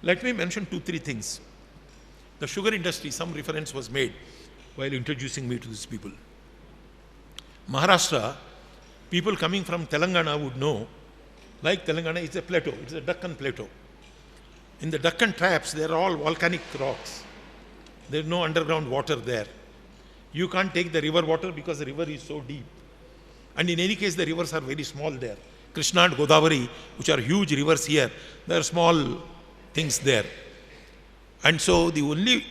Let me mention 2, 3 things. The sugar industry, some reference was made while introducing me to these people. Maharashtra, people coming from Telangana would know, like Telangana, it's a plateau, it's a Deccan plateau. In the Deccan traps, they are all volcanic rocks. There is no underground water there. You can't take the river water because the river is so deep. And in any case, the rivers are very small there. Krishna and Godavari, which are huge rivers here, there are small things there. And so the only,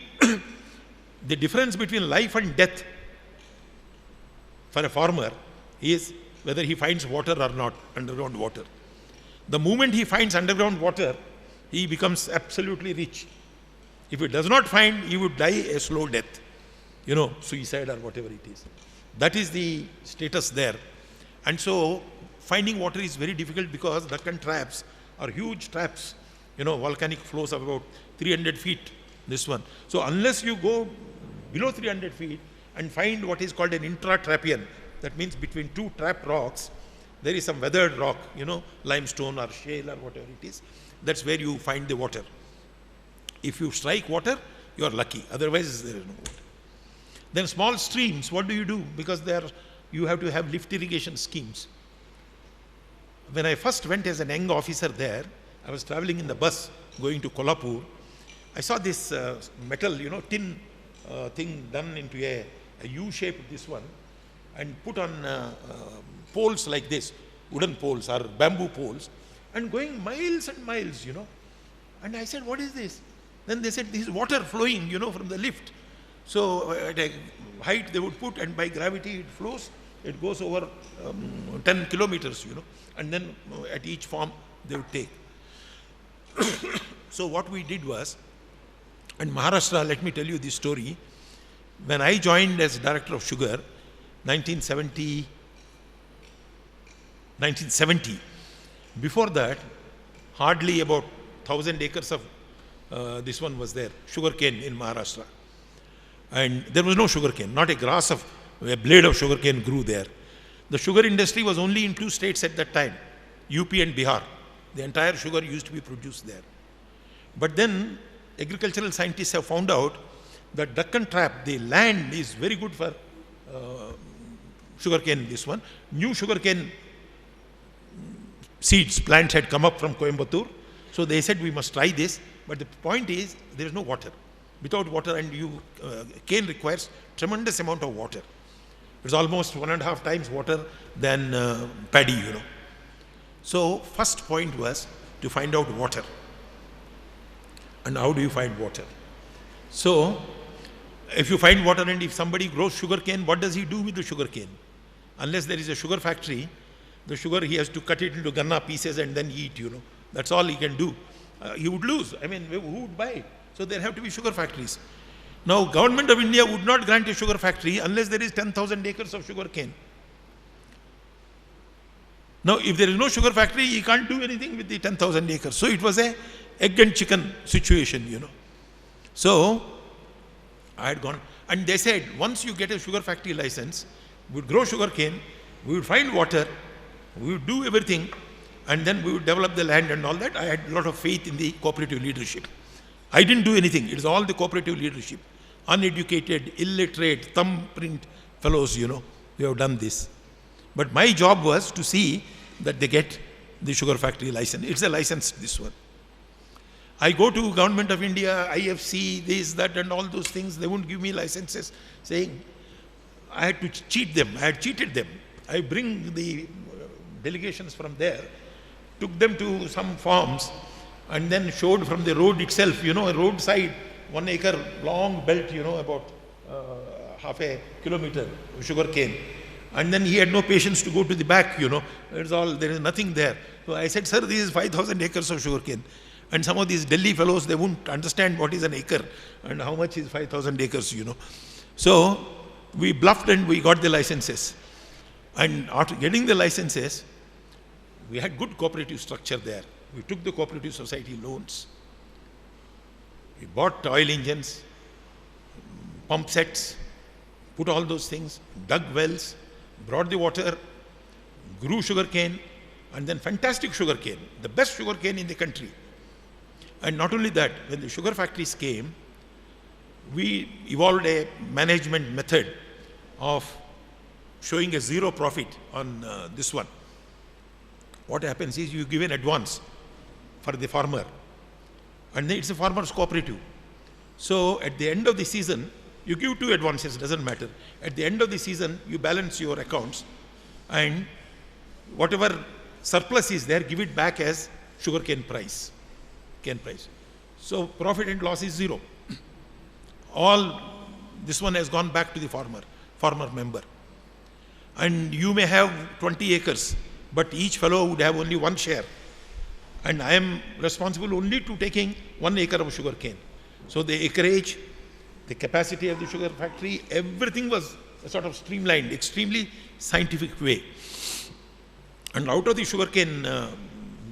the difference between life and death for a farmer is whether he finds water or not, underground water. The moment he finds underground water, he becomes absolutely rich. If he does not find, he would die a slow death, suicide or whatever it is. That is the status there. And so finding water is very difficult because Deccan traps are huge traps, volcanic flows of about 300 feet, this one. So unless you go below 300 feet and find what is called an intratrapian, that means between two trap rocks, there is some weathered rock, limestone or shale or whatever it is. That's where you find the water. If you strike water, you are lucky. Otherwise, there is no water. Then small streams, what do you do? Because you have to have lift irrigation schemes. When I first went as an young officer there, I was traveling in the bus going to Kolhapur. I saw this metal, tin thing done into a U-shape, this one, and put on poles like this, wooden poles or bamboo poles, and going miles and miles, And I said, what is this? Then they said, this is water flowing, from the lift. So at a height they would put, and by gravity it flows. It goes over 10 kilometers, and then at each farm they would take. So what we did was, and Maharashtra, let me tell you this story. When I joined as director of sugar, 1970, before that, hardly about 1,000 acres of this one was there, sugarcane in Maharashtra. And there was no sugarcane, not a grass of, a blade of sugarcane grew there. The sugar industry was only in 2 states at that time, UP and Bihar. The entire sugar used to be produced there. But then agricultural scientists have found out that Deccan trap, the land is very good for sugarcane, this one. New sugarcane seeds, plants had come up from Coimbatore. So they said we must try this. But the point is, there is no water. Without water, and cane requires tremendous amount of water. It's almost 1.5 times water than paddy, So first point was to find out water. And how do you find water? So if you find water and if somebody grows sugarcane, what does he do with the sugarcane? Unless there is a sugar factory, the sugar he has to cut it into ganna pieces and then eat, That's all he can do. He would lose. I mean, who would buy it? So there have to be sugar factories. Now, government of India would not grant a sugar factory unless there is 10,000 acres of sugar cane. Now, if there is no sugar factory, he can't do anything with the 10,000 acres. So it was a egg and chicken situation, So I had gone, and they said, once you get a sugar factory license, we would grow sugar cane, we would find water, we would do everything, and then we would develop the land and all that. I had a lot of faith in the cooperative leadership. I didn't do anything. It is all the cooperative leadership. Uneducated, illiterate, thumbprint fellows, who have done this. But my job was to see that they get the sugar factory license. It's a license, this one. I go to Government of India, IFC, this, that, and all those things. They won't give me licenses, saying I had to cheat them. I had cheated them. I bring the delegations from there, took them to some farms, and then showed from the road itself, a roadside, 1 acre long belt, about half a kilometer of sugar cane. And then he had no patience to go to the back, it's all, there is nothing there. So I said, sir, this is 5,000 acres of sugar cane. And some of these Delhi fellows, they won't understand what is an acre and how much is 5,000 acres, So we bluffed and we got the licenses. And after getting the licenses, we had good cooperative structure there. We took the cooperative society loans. We bought oil engines, pump sets, put all those things, dug wells, brought the water, grew sugarcane, and then fantastic sugarcane, the best sugarcane in the country. And not only that, when the sugar factories came, we evolved a management method of showing a zero profit on this one. What happens is you give an advance for the farmer, and then it's a farmer's cooperative. So at the end of the season, you give 2 advances, doesn't matter. At the end of the season, you balance your accounts, and whatever surplus is there, give it back as sugarcane price. Cane price. So profit and loss is 0. All this one has gone back to the farmer member. And you may have 20 acres, but each fellow would have only 1 share. And I am responsible only to taking 1 acre of sugar cane. So the acreage, the capacity of the sugar factory, everything was a sort of streamlined, extremely scientific way. And out of the sugar cane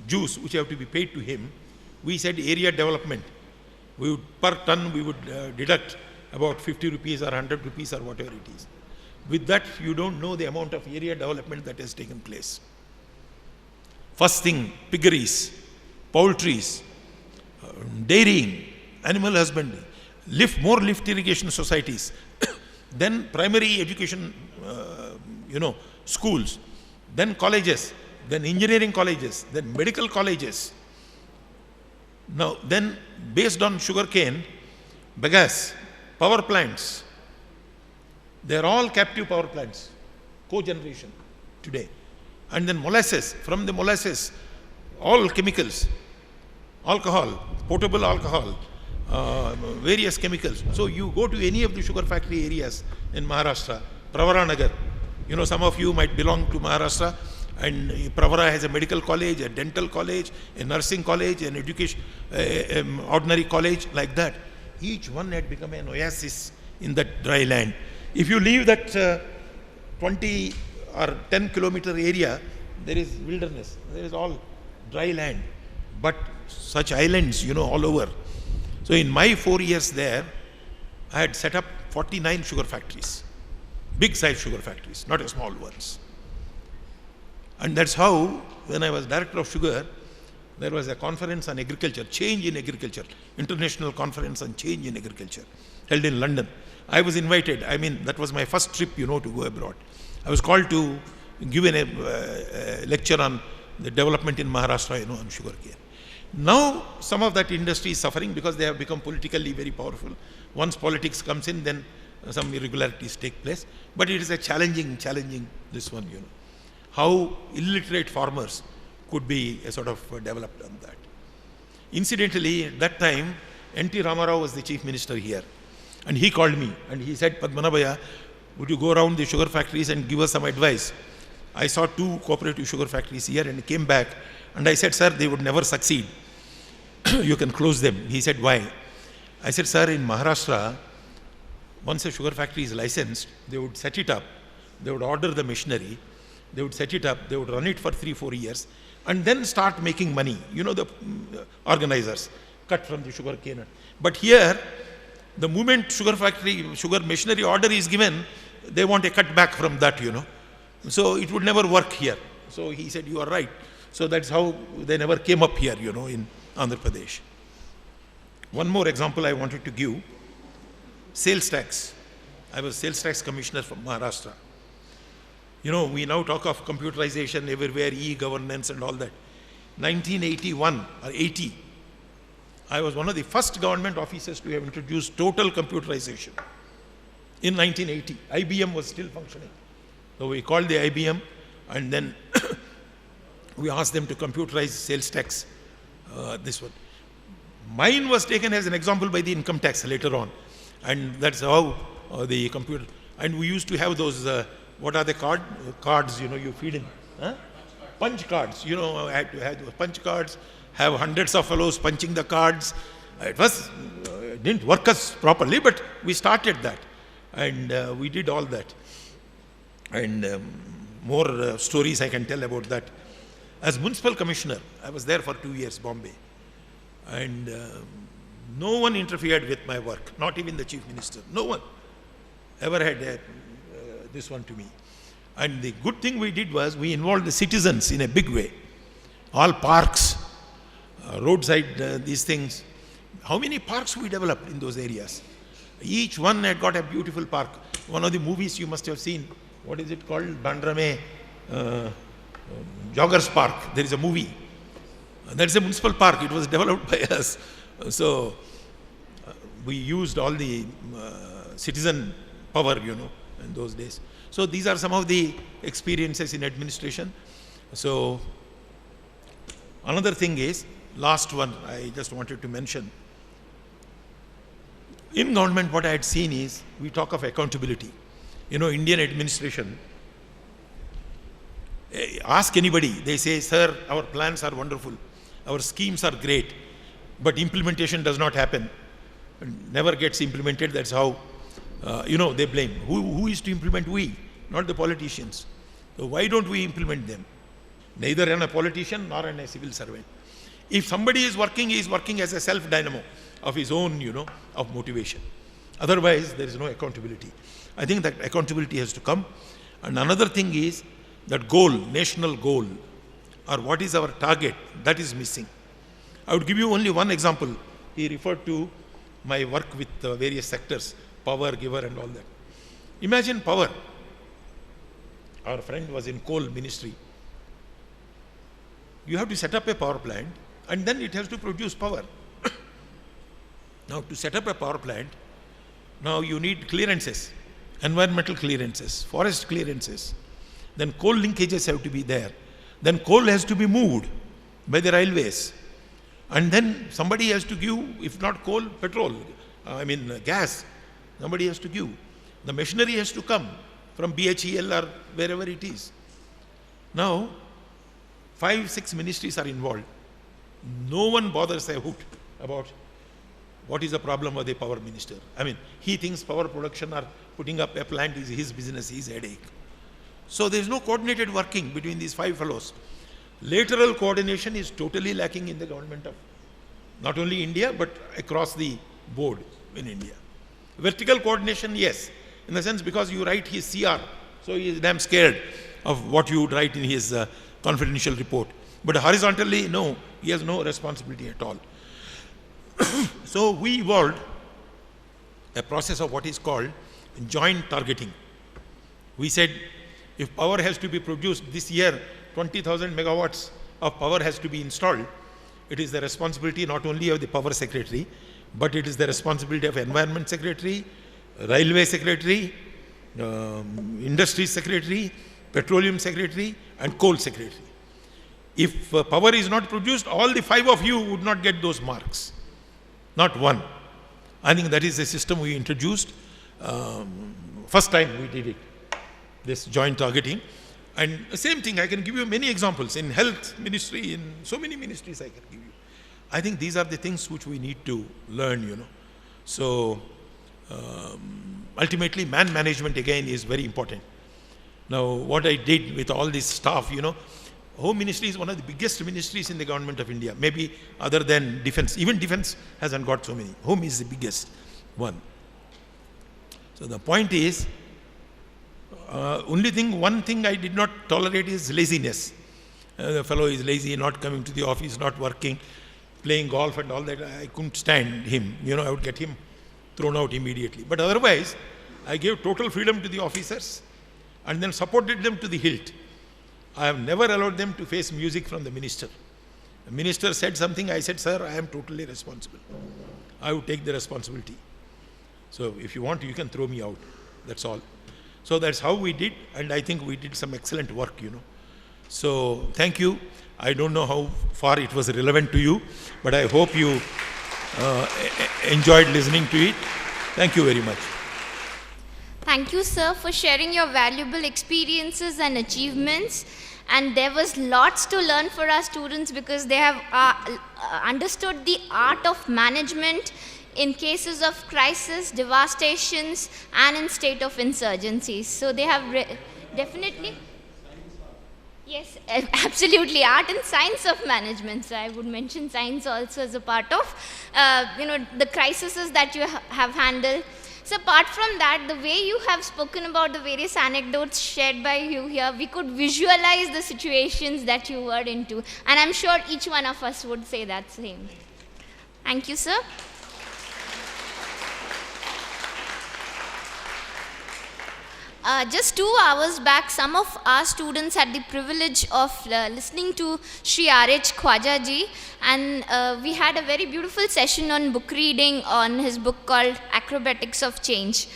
juice, which have to be paid to him, we said area development. We would, per ton, we would deduct about 50 rupees or 100 rupees or whatever it is. With that, you don't know the amount of area development that has taken place. First thing, piggeries, poultries, dairying, animal husbandry, more lift irrigation societies, then primary education, schools, then colleges, then engineering colleges, then medical colleges. Now, then based on sugarcane, bagasse, power plants, they're all captive power plants, cogeneration today. And then molasses, from the molasses, all chemicals, alcohol, potable alcohol, various chemicals. So you go to any of the sugar factory areas in Maharashtra, Pravaranagar, some of you might belong to Maharashtra, and Pravara has a medical college, a dental college, a nursing college, an education, ordinary college, like that. Each one had become an oasis in that dry land. If you leave that 20 or 10 kilometer area, there is wilderness, there is all dry land, but such islands, all over. So in my 4 years there, I had set up 49 sugar factories, big size sugar factories, not small ones. And that's how, when I was director of sugar, there was a conference on agriculture, change in agriculture, international conference on change in agriculture, held in London. I was invited. That was my first trip, to go abroad. I was called to give a lecture on the development in Maharashtra, on sugarcane. Now, some of that industry is suffering because they have become politically very powerful. Once politics comes in, then some irregularities take place. But it is a challenging this one, How illiterate farmers could be sort of developed on that. Incidentally, at that time, N.T. Ramarao was the chief minister here. And he called me and he said, Padmanabhaiah, would you go around the sugar factories and give us some advice? I saw 2 cooperative sugar factories here and came back. And I said, sir, they would never succeed. You can close them. He said, why? I said, sir, in Maharashtra, once a sugar factory is licensed, they would set it up, they would order the machinery, they would set it up, they would run it for 3-4 years, and then start making money. The organizers cut from the sugar cane. But here, the moment sugar machinery order is given, they want a cut back from that, So it would never work here. So he said, you are right. So that's how they never came up here, in Andhra Pradesh. One more example I wanted to give, sales tax. I was sales tax commissioner from Maharashtra. We now talk of computerization everywhere, e-governance and all that. 1981 or 80, I was one of the first government officers to have introduced total computerization. In 1980, IBM was still functioning. So we called the IBM and then we asked them to computerize sales tax, this one. Mine was taken as an example by the income tax later on. And that's how the computer, and we used to have those, what are the cards, you feed in, punch cards, I had to have those punch cards, have hundreds of fellows punching the cards. It didn't work us properly, but we started that. And we did all that. And more stories I can tell about that. As municipal commissioner, I was there for 2 years, Bombay. And no one interfered with my work, not even the chief minister. No one ever had this one to me. And the good thing we did was we involved the citizens in a big way. All parks, roadside, these things, How many parks we developed in those areas? Each one had got a beautiful park. One of the movies you must have seen, what is it called? Bandrame Joggers Park. There is a movie. That is a municipal park. It was developed by us. So we used all the citizen power, in those days. So these are some of the experiences in administration. So another thing is, last one I just wanted to mention. In government, what I had seen is, we talk of accountability. Indian administration, ask anybody, they say, sir, our plans are wonderful, our schemes are great, but implementation does not happen, never gets implemented. That's how, they blame. Who is to implement? We, not the politicians. So why don't we implement them? Neither a politician nor a civil servant. If somebody is working, he is working as a self-dynamo of his own, of motivation. Otherwise, there is no accountability. I think that accountability has to come. And another thing is that goal, national goal, or what is our target, that is missing. I would give you only one example. He referred to my work with various sectors, power, giver and all that. Imagine power. Our friend was in coal ministry. You have to set up a power plant and then it has to produce power. Now, to set up a power plant, now you need clearances, environmental clearances, forest clearances. Then coal linkages have to be there. Then coal has to be moved by the railways. And then somebody has to give, if not coal, petrol, gas. Somebody has to give. The machinery has to come from BHEL or wherever it is. Now, 5-6 ministries are involved. No one bothers a hoot about what is the problem of the power minister. He thinks power production or putting up a plant is his business, his headache. So there is no coordinated working between these 5 fellows. Lateral coordination is totally lacking in the government of not only India, but across the board in India. Vertical coordination, yes, in the sense because you write his CR, so he is damn scared of what you would write in his confidential report. But horizontally, no, he has no responsibility at all. So we evolved a process of what is called joint targeting. We said, if power has to be produced this year, 20,000 megawatts of power has to be installed, it is the responsibility not only of the power secretary, but it is the responsibility of environment secretary, railway secretary, industry secretary, petroleum secretary, and coal secretary. If power is not produced, all the 5 of you would not get those marks. Not one. I think that is the system we introduced. First time we did it, this joint targeting. And the same thing, I can give you many examples in health ministry, in so many ministries I can give you. I think these are the things which we need to learn, So, ultimately, man management again is very important. Now, what I did with all this staff, Home Ministry is one of the biggest ministries in the government of India, maybe other than defense. Even defense hasn't got so many. Home is the biggest one. So the point is, one thing I did not tolerate is laziness. The fellow is lazy, not coming to the office, not working, playing golf and all that. I couldn't stand him. I would get him thrown out immediately. But otherwise, I gave total freedom to the officers and then supported them to the hilt. I have never allowed them to face music from the minister. The minister said something, I said, sir, I am totally responsible. I would take the responsibility. So if you want, you can throw me out. That's all. So that's how we did, and I think we did some excellent work, So thank you. I don't know how far it was relevant to you, but I hope you enjoyed listening to it. Thank you very much. Thank you, sir, for sharing your valuable experiences and achievements. And there was lots to learn for our students because they have understood the art of management in cases of crisis, devastations, and in state of insurgencies. So they have definitely... Yes, absolutely. Art and science of management. So I would mention science also as a part of, the crises that you have handled. So apart from that, the way you have spoken about the various anecdotes shared by you here, we could visualize the situations that you were into. And I'm sure each one of us would say that same. Thank you, sir. Just 2 hours back, some of our students had the privilege of listening to Shri Kwaja ji, and we had a very beautiful session on book reading on his book called Acrobatics of Change.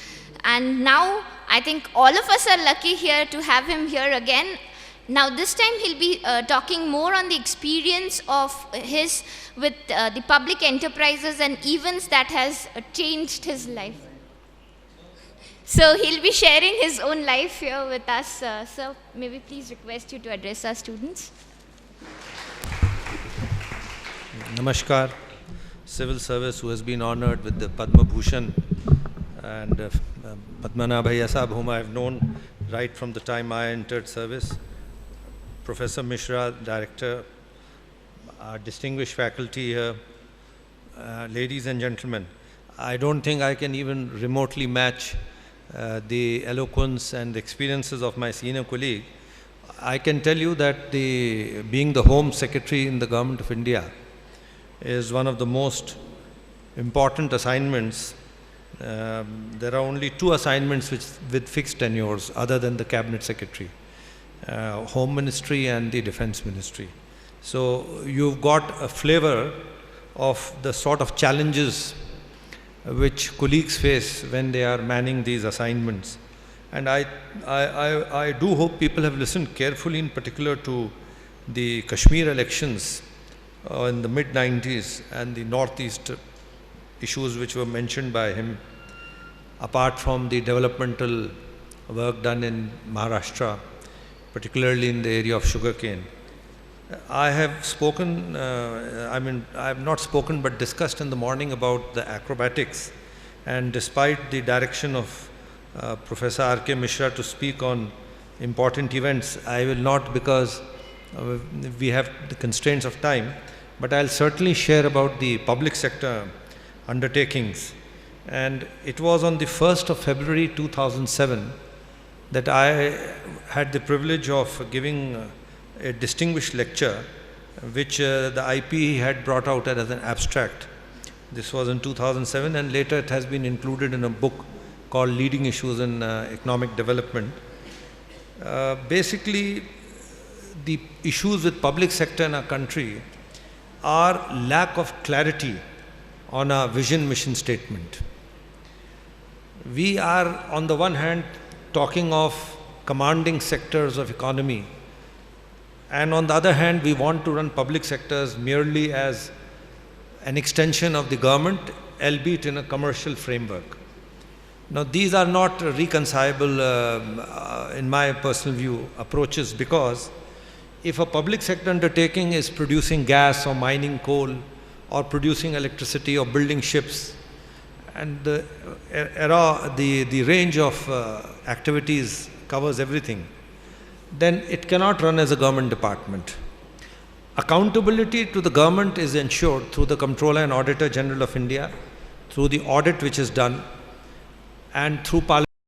And now I think all of us are lucky here to have him here again. Now this time he'll be talking more on the experience of his with the public enterprises and events that has changed his life. So he'll be sharing his own life here with us. Sir, may we please request you to address our students? Namaskar. Civil service who has been honored with the Padma Bhushan, and Padmanabhaiah Sahab, whom I have known right from the time I entered service. Professor Mishra, Director, our distinguished faculty here, ladies and gentlemen. I don't think I can even remotely match the eloquence and experiences of my senior colleague. I can tell you that being the Home Secretary in the Government of India is one of the most important assignments. There are only 2 assignments with fixed tenures other than the Cabinet Secretary, Home Ministry and the Defense Ministry. So you've got a flavor of the sort of challenges which colleagues face when they are manning these assignments. And I do hope people have listened carefully, in particular to the Kashmir elections in the mid-90s and the Northeast issues which were mentioned by him, apart from the developmental work done in Maharashtra, particularly in the area of sugarcane. I have spoken, I have not spoken but discussed in the morning about the acrobatics, and despite the direction of Professor R.K. Mishra to speak on important events, I will not, because we have the constraints of time, but I'll certainly share about the public sector undertakings. And it was on the 1st of February 2007 that I had the privilege of giving a distinguished lecture which the IP had brought out as an abstract. This was in 2007, and later it has been included in a book called Leading Issues in Economic Development. Basically, the issues with public sector in our country are lack of clarity on our vision mission statement. We are on the one hand talking of commanding sectors of economy, and on the other hand we want to run public sectors merely as an extension of the government, albeit in a commercial framework. Now these are not reconcilable in my personal view approaches, because if a public sector undertaking is producing gas or mining coal or producing electricity or building ships, and the range of activities covers everything, then it cannot run as a government department. Accountability to the government is ensured through the Comptroller and Auditor General of India, through the audit which is done, and through Parliament.